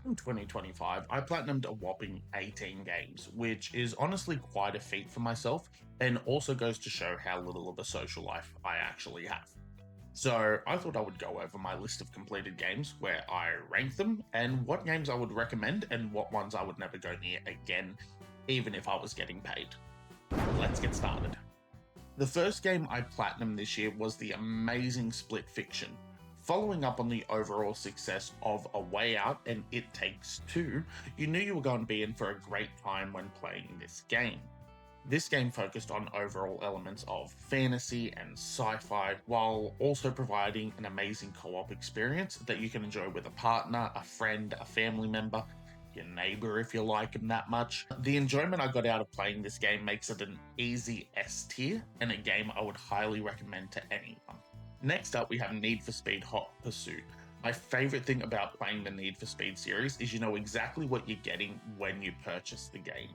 In 2025, I platinumed a whopping 18 games, which is honestly quite a feat for myself and also goes to show how little of a social life I actually have. So, I thought I would go over my list of completed games where I rank them and what games I would recommend and what ones I would never go near again, even if I was getting paid. Let's get started. The first game I platinumed this year was the amazing Split Fiction. Following up on the overall success of A Way Out and It Takes Two, you knew you were going to be in for a great time when playing this game. This game focused on overall elements of fantasy and sci fi, while also providing an amazing co op experience that you can enjoy with a partner, a friend, a family member, your neighbor if you like him that much. The enjoyment I got out of playing this game makes it an easy S tier and a game I would highly recommend to anyone. Next up, we have Need for Speed Hot Pursuit. My favorite thing about playing the Need for Speed series is you know exactly what you're getting when you purchase the game.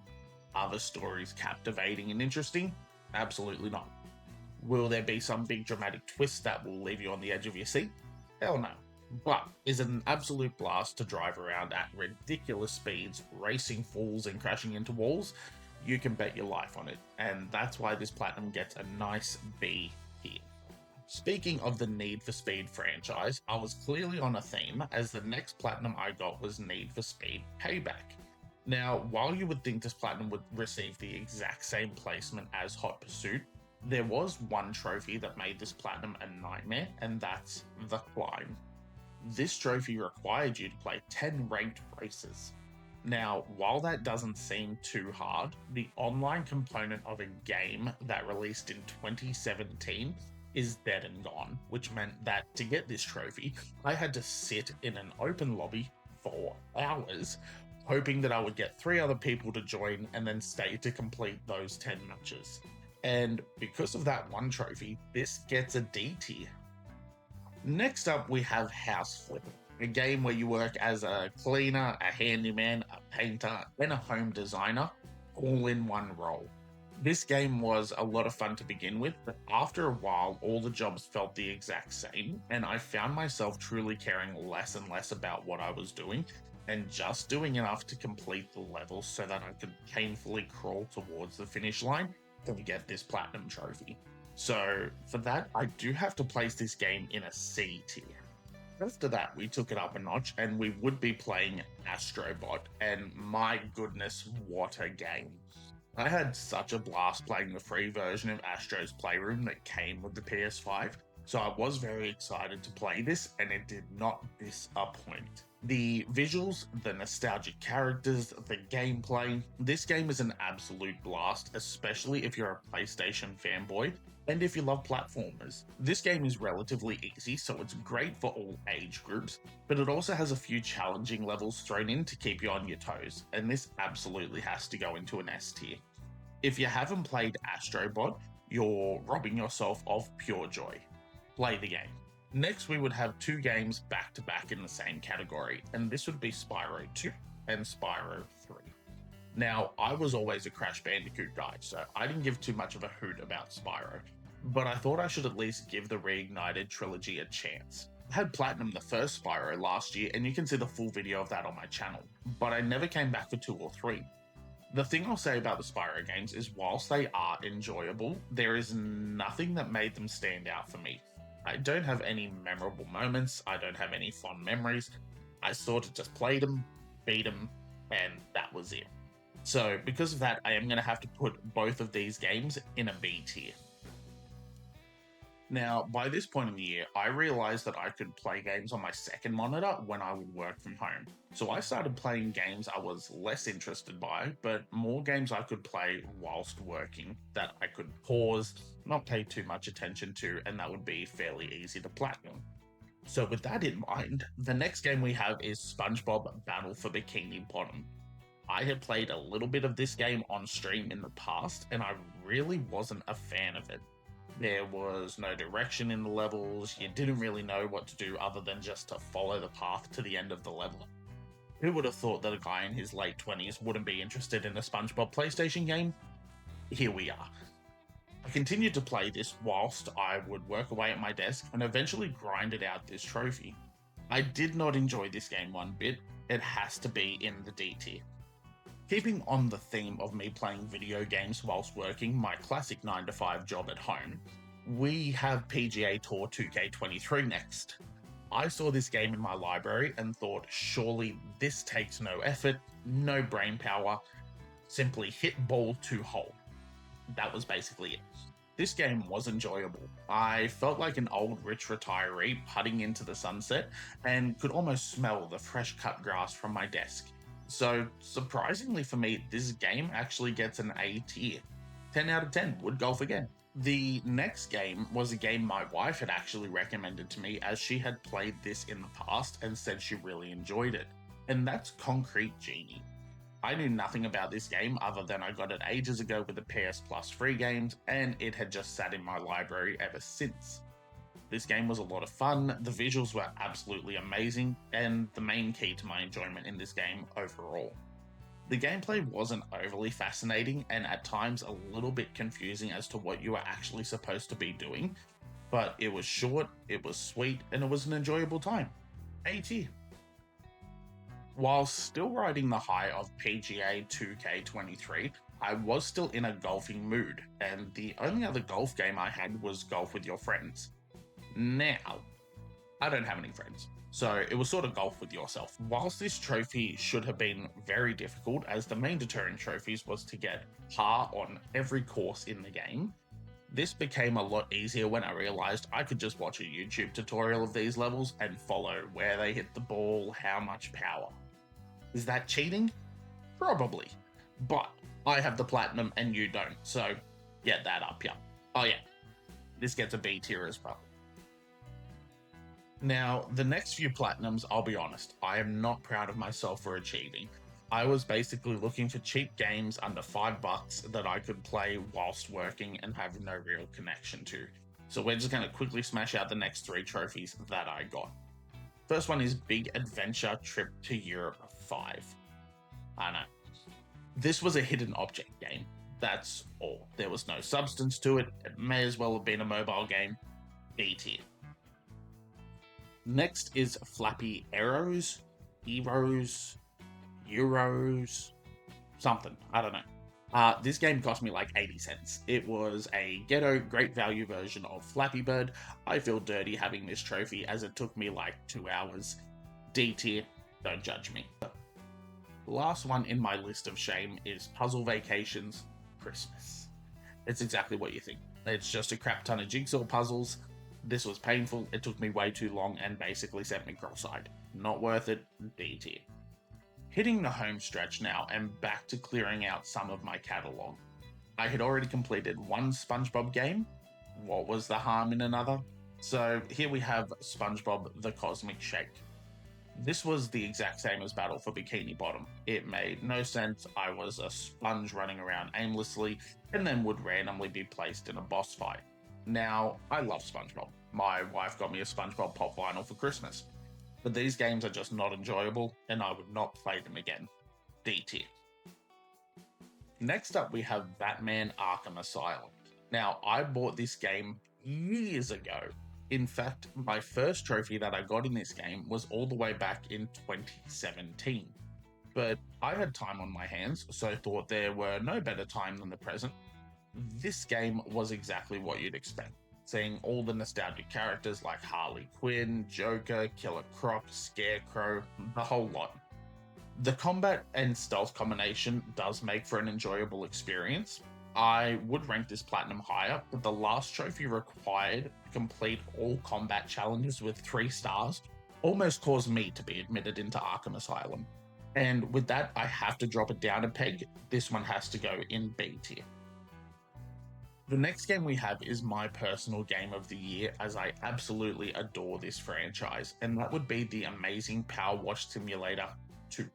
Are the stories captivating and interesting? Absolutely not. Will there be some big dramatic twist that will leave you on the edge of your seat? Hell no. But is it an absolute blast to drive around at ridiculous speeds, racing fools and crashing into walls? You can bet your life on it, and that's why this platinum gets a nice B here. Speaking of the Need for Speed franchise, I was clearly on a theme as the next platinum I got was Need for Speed Payback. Now, while you would think this platinum would receive the exact same placement as Hot Pursuit, there was one trophy that made this platinum a nightmare, and that's the Climb. This trophy required you to play 10 ranked races. Now, while that doesn't seem too hard, the online component of a game that released in 2017 is dead and gone, which meant that to get this trophy, I had to sit in an open lobby for hours, hoping that I would get 3 other people to join and then stay to complete those 10 matches. And because of that one trophy, this gets a D tier. Next up, we have House Flipper, a game where you work as a cleaner, a handyman, a painter, and a home designer, all in one role. This game was a lot of fun to begin with, but after a while, all the jobs felt the exact same, and I found myself truly caring less and less about what I was doing, and just doing enough to complete the levels so that I could painfully crawl towards the finish line to get this platinum trophy. So, for that, I do have to place this game in a C tier. After that, we took it up a notch and we would be playing Astrobot, and my goodness, what a game! I had such a blast playing the free version of Astro's Playroom that came with the PS5, so I was very excited to play this and it did not disappoint. The visuals, the nostalgic characters, the gameplay, this game is an absolute blast, especially if you're a PlayStation fanboy and if you love platformers. This game is relatively easy, so it's great for all age groups, but it also has a few challenging levels thrown in to keep you on your toes, and this absolutely has to go into an S tier. If you haven't played Astrobot, you're robbing yourself of pure joy. Play the game. Next, we would have 2 games back to back in the same category, and this would be Spyro 2 and Spyro 3. Now, I was always a Crash Bandicoot guy, so I didn't give too much of a hoot about Spyro, but I thought I should at least give the Reignited trilogy a chance. I had platinum the first Spyro last year, and you can see the full video of that on my channel, but I never came back for 2 or 3. The thing I'll say about the Spyro games is whilst they are enjoyable, there is nothing that made them stand out for me. I don't have any memorable moments, I don't have any fond memories. I sort of just played them, beat them, and that was it. So, because of that, I am going to have to put both of these games in a B tier. Now, by this point in the year, I realized that I could play games on my second monitor when I would work from home. So I started playing games I was less interested by, but more games I could play whilst working that I could pause, not pay too much attention to, and that would be fairly easy to platinum. So with that in mind, the next game we have is SpongeBob Battle for Bikini Bottom. I had played a little bit of this game on stream in the past, and I really wasn't a fan of it. There was no direction in the levels, you didn't really know what to do other than just to follow the path to the end of the level. Who would have thought that a guy in his late 20s wouldn't be interested in a SpongeBob PlayStation game? Here we are. I continued to play this whilst I would work away at my desk and eventually grinded out this trophy. I did not enjoy this game one bit, it has to be in the D tier. Keeping on the theme of me playing video games whilst working my classic 9 to 5 job at home, we have PGA Tour 2K23 next. I saw this game in my library and thought, surely this takes no effort, no brain power, simply hit ball to hole. That was basically it. This game was enjoyable. I felt like an old rich retiree putting into the sunset and could almost smell the fresh cut grass from my desk. So, surprisingly for me, this game actually gets an A tier. 10 out of 10, would golf again. The next game was a game my wife had actually recommended to me, as she had played this in the past and said she really enjoyed it. And that's Concrete Genie. I knew nothing about this game other than I got it ages ago with the PS Plus free games, and it had just sat in my library ever since. This game was a lot of fun, the visuals were absolutely amazing, and the main key to my enjoyment in this game overall. The gameplay wasn't overly fascinating and at times a little bit confusing as to what you were actually supposed to be doing, but it was short, it was sweet, and it was an enjoyable time. A tier. While still riding the high of PGA 2K23, I was still in a golfing mood, and the only other golf game I had was Golf with Your Friends. Now, I don't have any friends, so it was sort of golf with yourself. Whilst this trophy should have been very difficult, as the main deterring trophies was to get par on every course in the game, this became a lot easier when I realized I could just watch a YouTube tutorial of these levels and follow where they hit the ball, how much power. Is that cheating? Probably. But I have the platinum and you don't, so get that up, yeah. Oh yeah, this gets a B tier as well. Now, the next few platinums, I'll be honest, I am not proud of myself for achieving. I was basically looking for cheap games under $5 that I could play whilst working and have no real connection to. So we're just going to quickly smash out the next 3 trophies that I got. First one is Big Adventure Trip to Europe 5. I know. This was a hidden object game. That's all. There was no substance to it. It may as well have been a mobile game. B tier. Next is Flappy Arrows, Euros, something, I don't know. This game cost me like 80 cents. It was a ghetto, great value version of Flappy Bird. I feel dirty having this trophy as it took me like 2 hours. D tier, don't judge me. Last one in my list of shame is Puzzle Vacations Christmas. It's exactly what you think. It's just a crap ton of jigsaw puzzles. This was painful, it took me way too long and basically sent me cross-eyed. Not worth it, D tier. Hitting the home stretch now and back to clearing out some of my catalogue. I had already completed one SpongeBob game. What was the harm in another? So here we have SpongeBob the Cosmic Shake. This was the exact same as Battle for Bikini Bottom. It made no sense. I was a sponge running around aimlessly and then would randomly be placed in a boss fight. Now, I love SpongeBob. My wife got me a SpongeBob pop vinyl for Christmas. But these games are just not enjoyable, and I would not play them again. D tier. Next up, we have Batman Arkham Asylum. Now, I bought this game years ago. In fact, my first trophy that I got in this game was all the way back in 2017. But I had time on my hands, so thought there were no better time than the present. This game was exactly what you'd expect. Seeing all the nostalgic characters like Harley Quinn, Joker, Killer Croc, Scarecrow, the whole lot. The combat and stealth combination does make for an enjoyable experience. I would rank this platinum higher, but the last trophy required to complete all combat challenges with 3 stars almost caused me to be admitted into Arkham Asylum. And with that, I have to drop it down a peg. This one has to go in B tier. The next game we have is my personal game of the year, as I absolutely adore this franchise, and that would be the amazing Power Wash Simulator 2.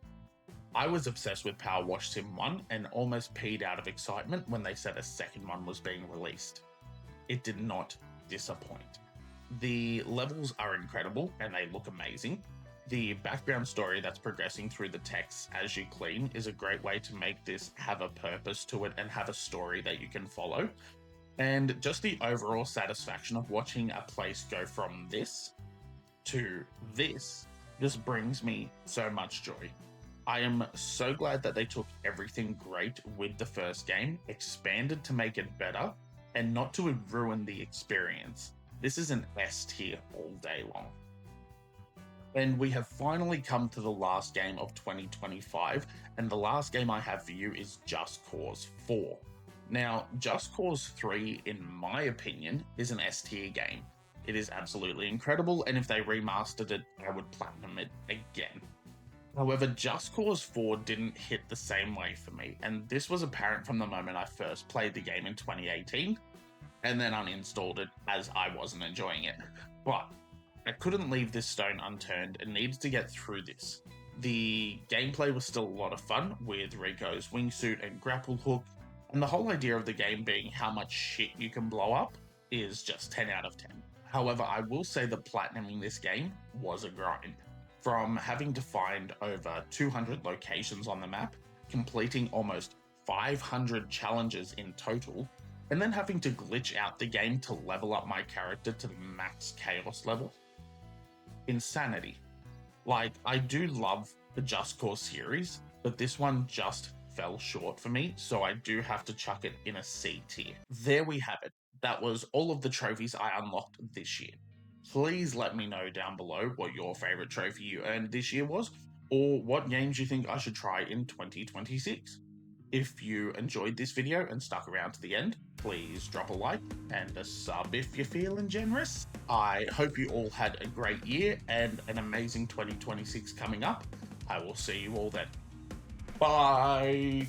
I was obsessed with Power Wash Sim 1 and almost peed out of excitement when they said a second one was being released. It did not disappoint. The levels are incredible and they look amazing. The background story that's progressing through the text as you clean is a great way to make this have a purpose to it and have a story that you can follow. And just the overall satisfaction of watching a place go from this to this just brings me so much joy. I am so glad that they took everything great with the first game, expanded to make it better, and not to ruin the experience. This is an S tier all day long. And we have finally come to the last game of 2025, and the last game I have for you is Just Cause 4. Now, Just Cause 3, in my opinion, is an S tier game. It is absolutely incredible, and if they remastered it, I would platinum it again. However, Just Cause 4 didn't hit the same way for me, and this was apparent from the moment I first played the game in 2018, and then uninstalled it as I wasn't enjoying it. But I couldn't leave this stone unturned and needed to get through this. The gameplay was still a lot of fun with Rico's wingsuit and grapple hook, and the whole idea of the game being how much shit you can blow up is just 10 out of 10. However, I will say that platinuming this game was a grind. From having to find over 200 locations on the map, completing almost 500 challenges in total, and then having to glitch out the game to level up my character to the max chaos level. Insanity. Like, I do love the Just Cause series, but this one just fell short for me, so I do have to chuck it in a C tier. There we have it. That was all of the trophies I unlocked this year. Please let me know down below what your favorite trophy you earned this year was, or what games you think I should try in 2026. If you enjoyed this video and stuck around to the end, please drop a like and a sub if you're feeling generous. I hope you all had a great year and an amazing 2026 coming up. I will see you all then. Bye!